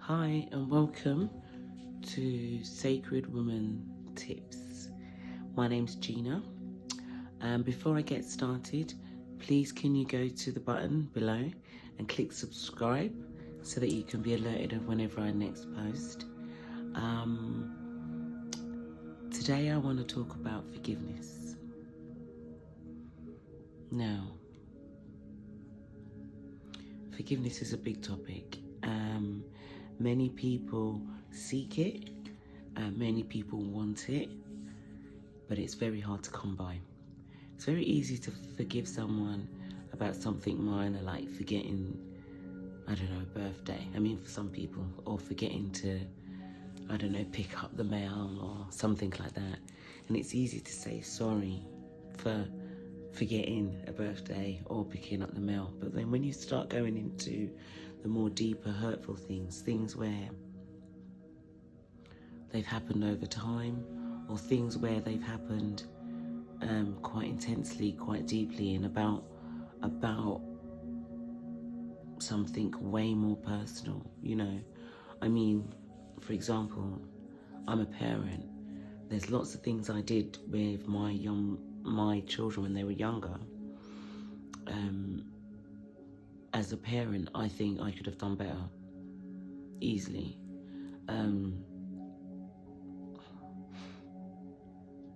Hi and welcome to Sacred Woman Tips. My name's Gina. Before I get started, please can you go to the button below and click subscribe so that you can be alerted of whenever I next post. Today I want to talk about forgiveness. Now, forgiveness is a big topic. Many people seek it, many people want it, but it's very hard to come by. It's very easy to forgive someone about something minor, like forgetting, I don't know, a birthday. I mean, for some people, or forgetting to, I don't know, pick up the mail or something like that. And it's easy to say sorry for forgetting a birthday or picking up the mail. But then when you start going into the more deeper hurtful things where they've happened over time, or things where they've happened quite intensely, quite deeply, and about something way more personal, you know. I mean, for example, I'm a parent. There's lots of things I did with my children when they were younger. As a parent, I think I could have done better, easily. You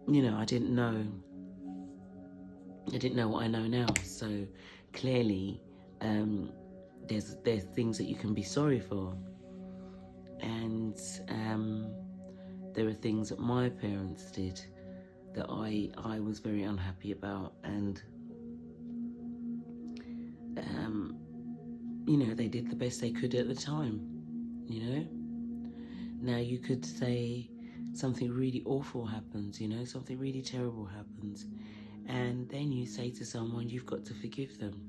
know, I didn't know what I know now. So clearly, there's things that you can be sorry for, and there are things that my parents did that I was very unhappy about, and you know, they did the best they could at the time, you know. Now you could say something really awful happens, you know, something really terrible happens, and then you say to someone, you've got to forgive them.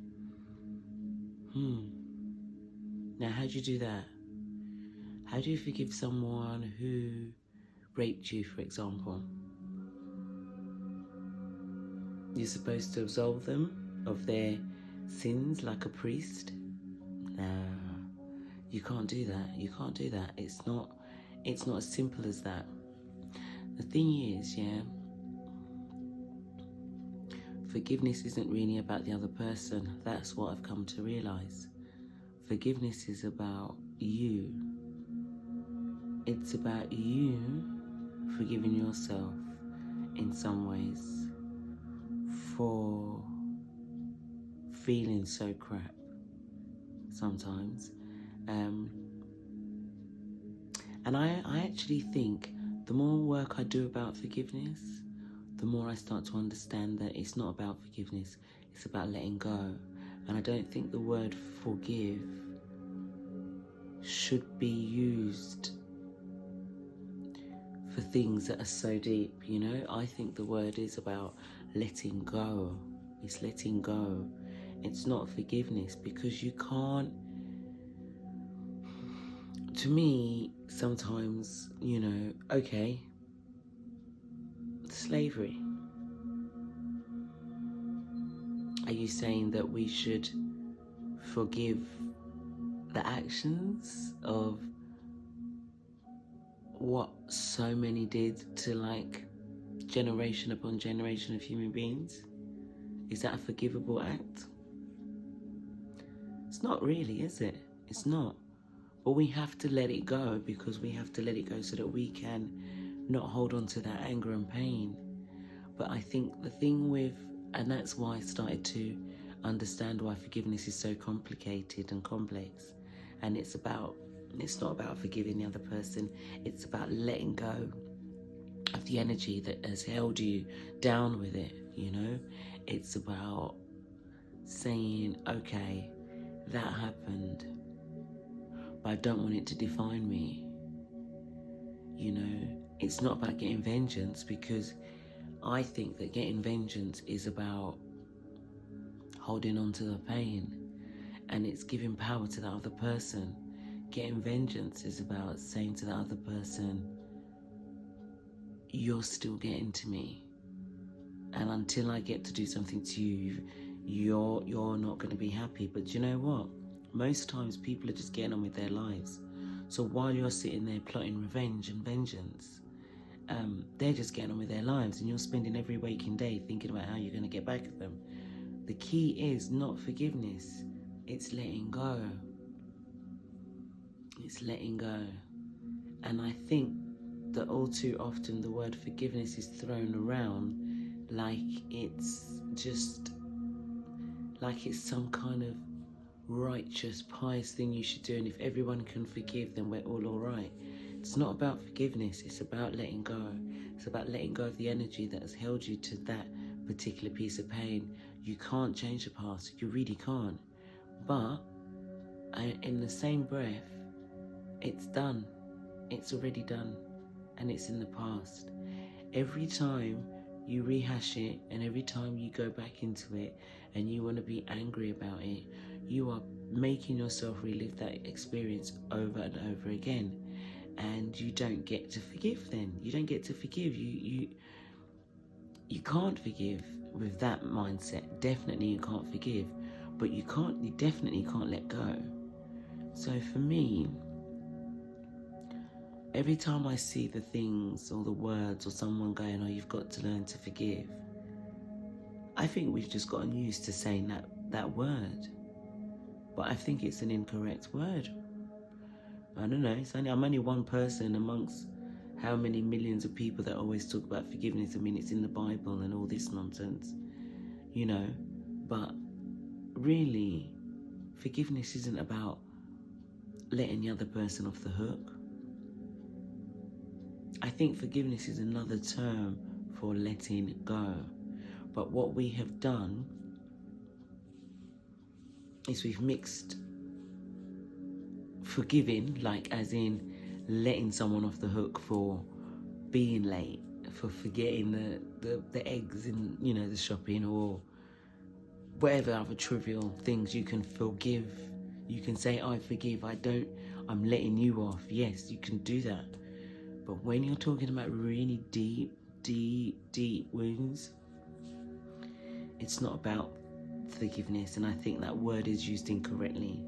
Now how do you do that? How do you forgive someone who raped you, for example? You're supposed to absolve them of their sins like a priest? No, you can't do that. You can't do that. It's not as simple as that. The thing is, yeah, forgiveness isn't really about the other person. That's what I've come to realize. Forgiveness is about you. It's about you forgiving yourself in some ways for feeling so crap sometimes. And I actually think the more work I do about forgiveness, the more I start to understand that it's not about forgiveness, it's about letting go. And I don't think the word forgive should be used for things that are so deep, you know. I think the word is about letting go. It's letting go. It's not forgiveness, because you can't, to me, sometimes, you know, okay, slavery. Are you saying that we should forgive the actions of what so many did to, like, generation upon generation of human beings? Is that a forgivable act? It's not really, is it? It's not. But we have to let it go, because we have to let it go so that we can not hold on to that anger and pain. But I think the thing with, and that's why I started to understand why forgiveness is so complicated and complex. And it's not about forgiving the other person. It's about letting go of the energy that has held you down with it, you know. It's about saying, okay, that happened, but I don't want it to define me. You know, it's not about getting vengeance, because I think that getting vengeance is about holding on to the pain, and it's giving power to the other person. Getting vengeance is about saying to the other person, you're still getting to me, and until I get to do something to you, you're not going to be happy. But you know what? Most times people are just getting on with their lives. So while you're sitting there plotting revenge and vengeance, they're just getting on with their lives, and you're spending every waking day thinking about how you're going to get back at them. The key is not forgiveness, it's letting go. It's letting go. And I think that all too often the word forgiveness is thrown around like it's some kind of righteous, pious thing you should do, and if everyone can forgive, then we're all right. It's not about forgiveness, it's about letting go. It's about letting go of the energy that has held you to that particular piece of pain. You can't change the past, you really can't. But in the same breath, it's done. It's already done, and it's in the past. Every time you rehash it, and every time you go back into it and you want to be angry about it, you are making yourself relive that experience over and over again. And you don't get to forgive then. You don't get to forgive. You can't forgive with that mindset. Definitely you can't forgive. But you definitely can't let go. So for me, every time I see the things or the words or someone going, oh, you've got to learn to forgive, I think we've just gotten used to saying that word. But I think it's an incorrect word. I don't know, I'm only one person amongst how many millions of people that always talk about forgiveness. I mean, it's in the Bible and all this nonsense, you know. But really, forgiveness isn't about letting the other person off the hook. I think forgiveness is another term for letting go. But what we have done is we've mixed forgiving, like as in letting someone off the hook for being late, for forgetting the eggs in, you know, the shopping, or whatever other trivial things you can forgive. You can say, I forgive, I'm letting you off. Yes, you can do that. But when you're talking about really deep, deep, deep wounds, it's not about forgiveness, and I think that word is used incorrectly.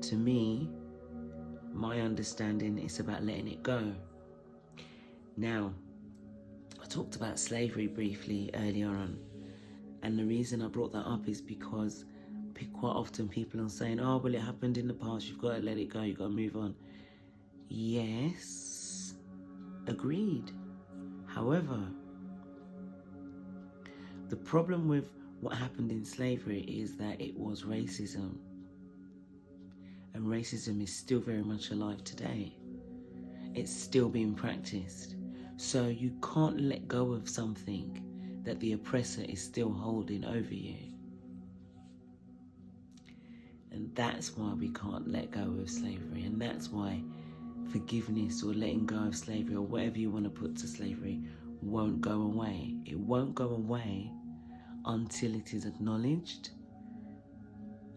To me, my understanding is about letting it go. Now, I talked about slavery briefly earlier on, and the reason I brought that up is because quite often people are saying, oh, well, it happened in the past, you've got to let it go, you've got to move on. Yes, agreed. However, the problem with what happened in slavery is that it was racism. And racism is still very much alive today. It's still being practiced. So you can't let go of something that the oppressor is still holding over you. And that's why we can't let go of slavery. And that's why forgiveness or letting go of slavery, or whatever you want to put to slavery, won't go away. It won't go away until it is acknowledged,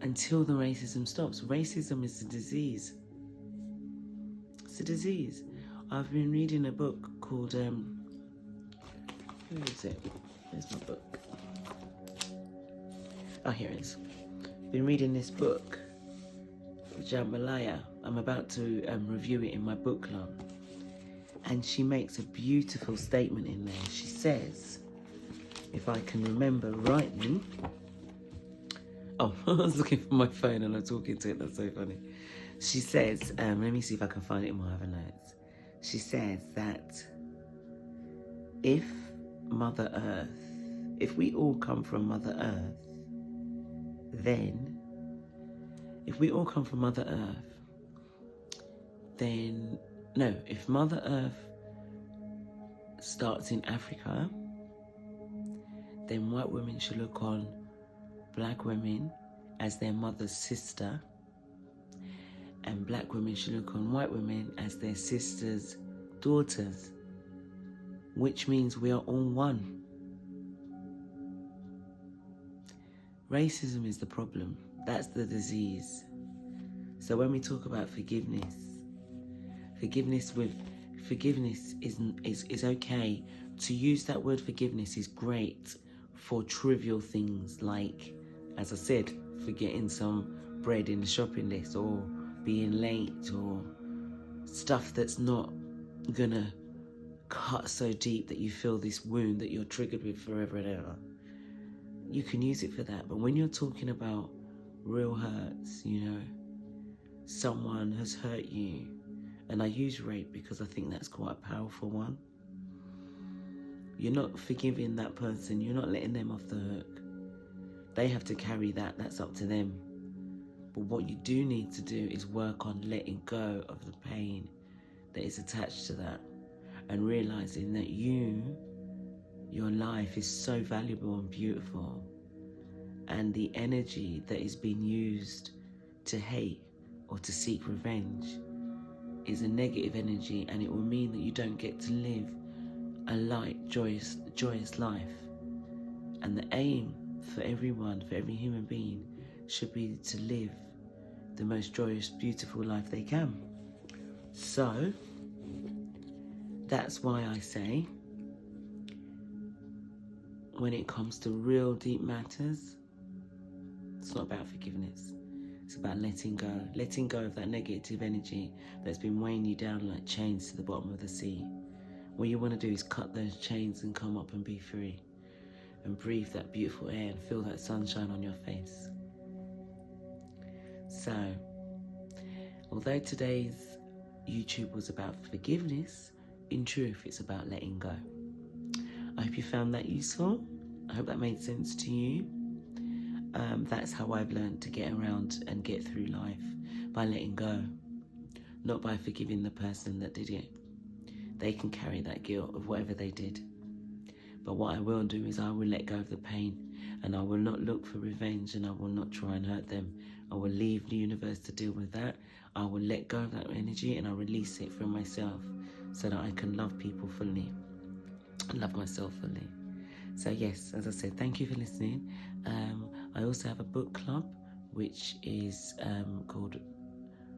until the racism stops. Racism is a disease. It's a disease. I've been reading a book called, where is it? Where's my book? Oh, here it is. Been reading this book, Jambalaya. I'm about to review it in my book club. And she makes a beautiful statement in there. She says, if I can remember rightly, oh, I was looking for my phone and I'm talking to it, that's so funny. She says, let me see if I can find it in my other notes. She says that if Mother Earth, if we all come from Mother Earth, then, if we all come from Mother Earth, then, no, if Mother Earth starts in Africa, then white women should look on black women as their mother's sister, and black women should look on white women as their sisters' daughters, which means we are all one. Racism is the problem. That's the disease. So when we talk about forgiveness, forgiveness is okay. To use that word forgiveness is great for trivial things like, as I said, forgetting some bread in the shopping list, or being late, or stuff that's not gonna cut so deep that you feel this wound that you're triggered with forever and ever. You can use it for that. But when you're talking about real hurts, you know, someone has hurt you, and I use rape because I think that's quite a powerful one. You're not forgiving that person, you're not letting them off the hook. They have to carry that, that's up to them. But what you do need to do is work on letting go of the pain that is attached to that, and realizing that your life is so valuable and beautiful, and the energy that is being used to hate or to seek revenge is a negative energy, and it will mean that you don't get to live a light, joyous life. And the aim for everyone, for every human being, should be to live the most joyous, beautiful life they can. So that's why I say, when it comes to real deep matters, it's not about forgiveness. It's about letting go of that negative energy that's been weighing you down like chains to the bottom of the sea. What you want to do is cut those chains and come up and be free, and breathe that beautiful air and feel that sunshine on your face. So, although today's YouTube was about forgiveness, in truth it's about letting go. I hope you found that useful. I hope that made sense to you. That's how I've learned to get around and get through life, by letting go, not by forgiving the person that did it. They can carry that guilt of whatever they did. But what I will do is I will let go of the pain, and I will not look for revenge, and I will not try and hurt them. I will leave the universe to deal with that. I will let go of that energy, and I'll release it from myself so that I can love people fully and love myself fully. So yes, as I said, thank you for listening. I also have a book club, which is called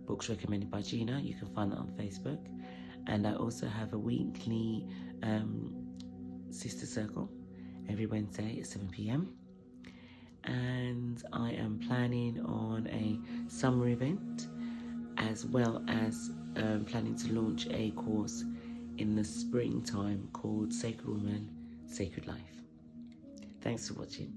Books Recommended by Gina. You can find that on Facebook. And I also have a weekly sister circle every Wednesday at 7 p.m. And I am planning on a summer event, as well as planning to launch a course in the springtime called Sacred Woman, Sacred Life. Thanks for watching.